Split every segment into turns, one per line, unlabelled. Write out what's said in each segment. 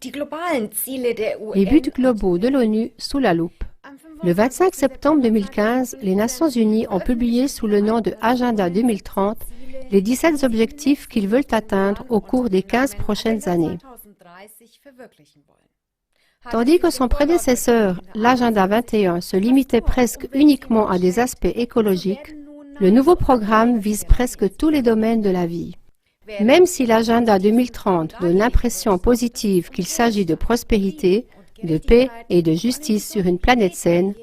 Les buts globaux de l'ONU sous la loupe. Le 25 septembre 2015, les Nations Unies ont publié sous le nom de Agenda 2030 les 17 objectifs qu'ils veulent atteindre au cours des 15 prochaines années. Tandis que son prédécesseur, l'Agenda 21, se limitait presque uniquement à des aspects écologiques, le nouveau programme vise presque tous les domaines de la vie. Même si l'Agenda 2030 donne l'impression positive qu'il s'agit de prospérité, de paix et de justice sur une planète saine,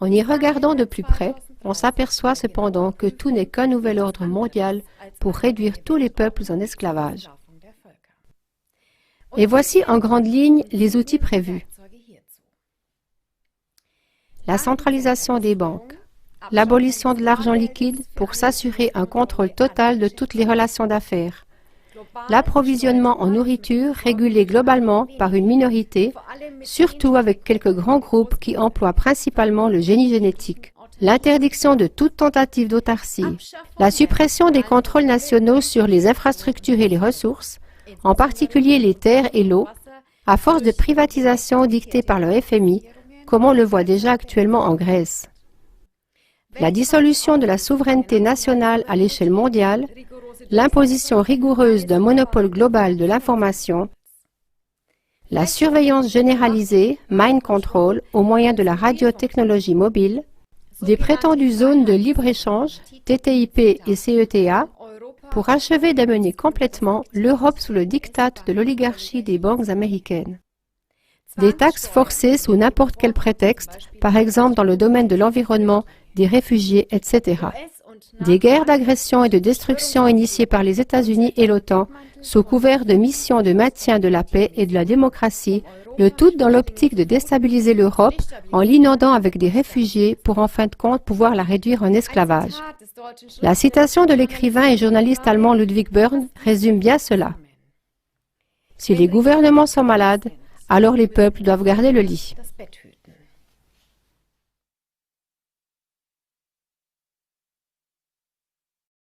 en y regardant de plus près, on s'aperçoit cependant que tout n'est qu'un nouvel ordre mondial pour réduire tous les peuples en esclavage. Et voici en grande ligne les outils prévus. La centralisation des banques, l'abolition de l'argent liquide pour s'assurer un contrôle total de toutes les relations d'affaires, l'approvisionnement en nourriture régulé globalement par une minorité, surtout avec quelques grands groupes qui emploient principalement le génie génétique, l'interdiction de toute tentative d'autarcie, la suppression des contrôles nationaux sur les infrastructures et les ressources, en particulier les terres et l'eau, à force de privatisation dictée par le FMI, comme on le voit déjà actuellement en Grèce. La dissolution de la souveraineté nationale à l'échelle mondiale, l'imposition rigoureuse d'un monopole global de l'information, la surveillance généralisée, mind control, au moyen de la radiotechnologie mobile, des prétendues zones de libre-échange, TTIP et CETA, pour achever d'amener complètement l'Europe sous le diktat de l'oligarchie des banques américaines. Des taxes forcées sous n'importe quel prétexte, par exemple dans le domaine de l'environnement, des réfugiés, etc. Des guerres d'agression et de destruction initiées par les États-Unis et l'OTAN, sous couvert de missions de maintien de la paix et de la démocratie, le tout dans l'optique de déstabiliser l'Europe en l'inondant avec des réfugiés pour en fin de compte pouvoir la réduire en esclavage. La citation de l'écrivain et journaliste allemand Ludwig Börne résume bien cela. Si les gouvernements sont malades, alors les peuples doivent garder le lit.